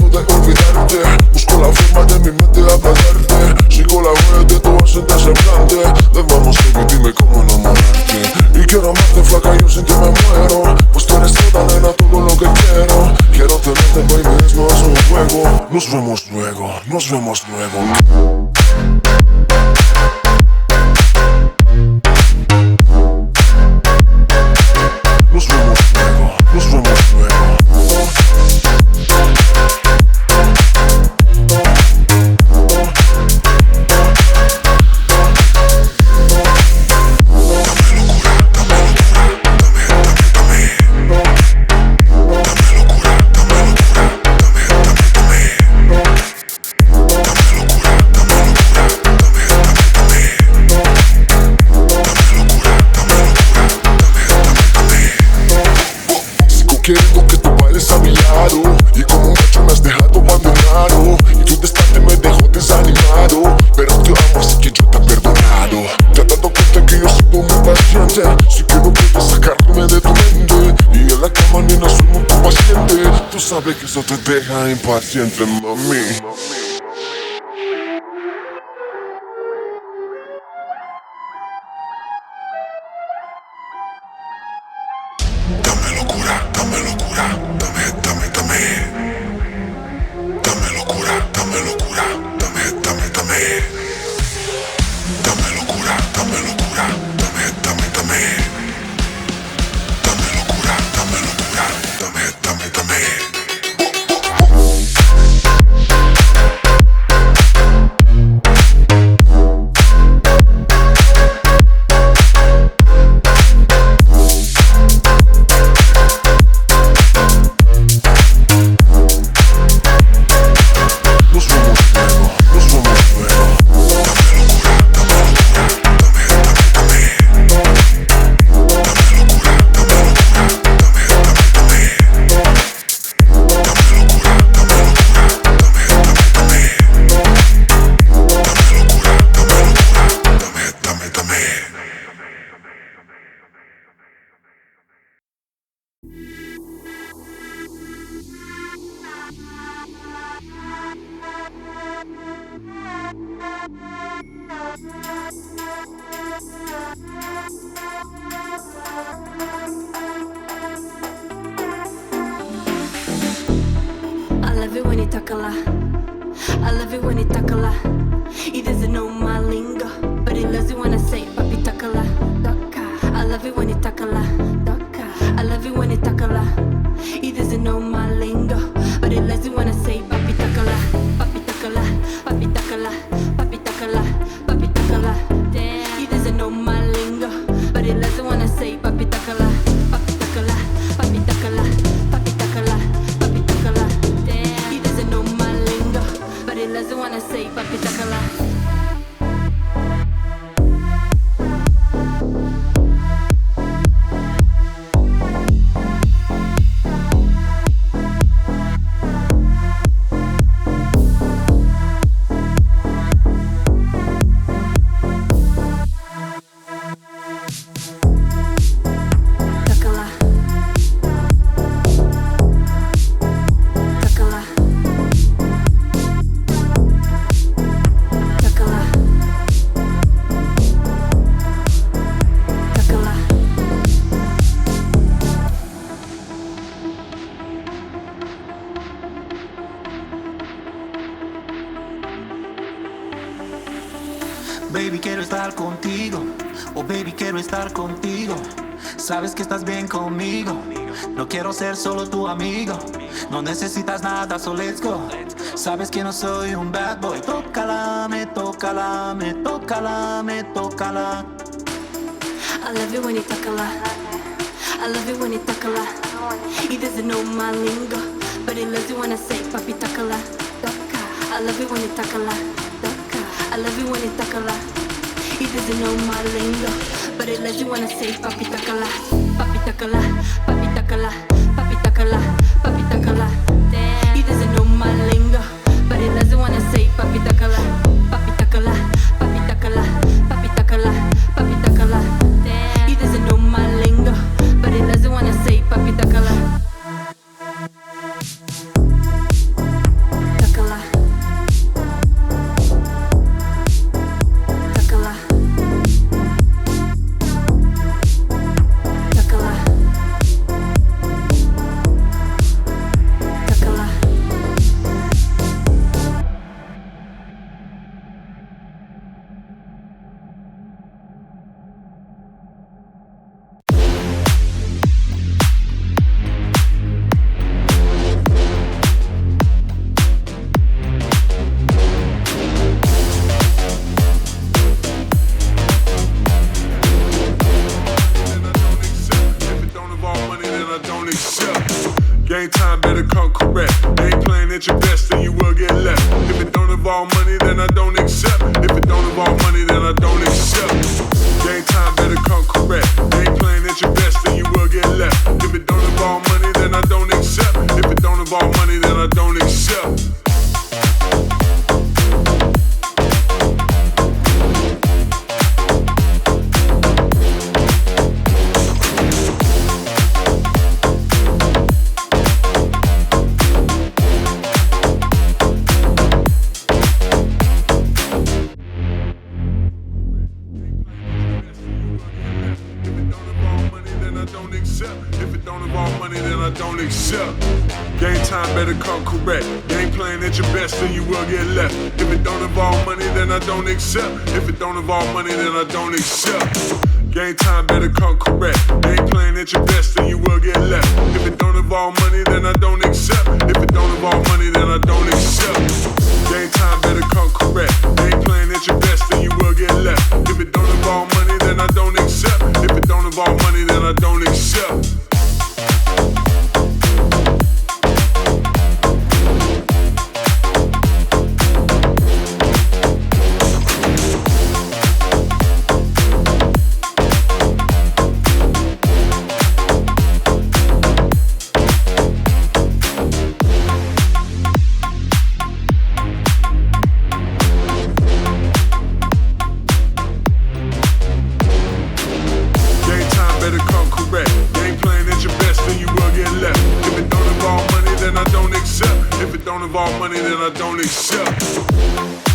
tratando de olvidarte. Busco la forma de mi mente apagarte. Sigo la huella de tu ausente semblante. Ven, vamos baby, dime cómo enamorarte. Y quiero amarte flaca, yo sin ti me muero. Pues tú eres toda nena, todo lo que quiero. Quiero tenerte baby, esto es un juego. Nos vemos luego, nos vemos luego. Nos vemos luego, nos vemos luego. Quiero que tú bailes a mi lado. Y como un macho me has dejado abandonado. Y tu destante me dejó desanimado. Pero te amo así que yo te he perdonado. Te has dado cuenta que yo sigo muy paciente. Si quiero puedes sacarme de tu mente. Y en la cama nena soy muy paciente. Tú sabes que eso te deja impaciente, mami. Dame locura, dame locura, dame, dame, dame. Dame locura, dame locura, dame, dame, dame. Dame locura, dame locura, dame, dame, dame. Dame locura, dame locura, dame, dame, dame. I love it when you talk a lot. I love it when you talk a lot. He doesn't know my lingo, but he loves it when I say papi talk a lot. I love it when you talk a lot. I love it when you talk a lot. He doesn't know my lingo, but he loves it when I say papi talk a lot. Papi talk a lot. Papi talk a lot. Papi talk a lot. Papi talk a lot. Damn, he doesn't know my lingo, but he loves it when I say papi talk a lot. Papi talk a lot. Papi talk a lot. Papi talk a lot. Papi talk a lot. Damn, he doesn't know my lingo, but he loves it when I say papi talk a lot. Baby, quiero estar contigo. Oh, baby, quiero estar contigo. Sabes que estás bien conmigo. No quiero ser solo tu amigo. No necesitas nada, so let's go. Sabes que no soy un bad boy. Tócala, me tócala, me tócala, me tócala. I love it when you talk a lot. I love it when you talk a lot. He doesn't know my lingo, but he loves it when I say papi talk a lot. I love it when you talk a lot. I love it when you talk a lot. He doesn't know my lingo, but he loves it when I say papi talk a lot. Papi talk a lot. Papi talk a lot. Papi talk a lot. Papi talk a lot. He doesn't know my lingo, but he loves it when I say papi talk a lot. Papi talk a lot. Papi talk a lot. Papi talk a lot. Papi talk a lot. He doesn't know my lingo, but he loves it when I say papi talk a lot. Game plan at your best, then you will get left. If it don't involve money, then I don't accept. If it don't involve money, then I don't accept. Game time better come correct. Game plan at your best, then you will get left. If it don't involve money, then I don't accept. If it don't involve money, then I don't accept. If it don't involve money, then I don't accept. Game time better come correct. Game plan at your best, then you will get left. If it don't involve money, then I don't accept. If it don't involve money, then I don't accept. Game time better come correct. Game plan at your best, then you will get left. If it don't involve money, then I don't accept. If it don't involve money, then I don't accept. Game time better come correct. Game plan at your best, then you will get left. If it don't involve money, then I don't accept. If it don't involve money, then I don't accept. If it don't involve money, then I don't accept.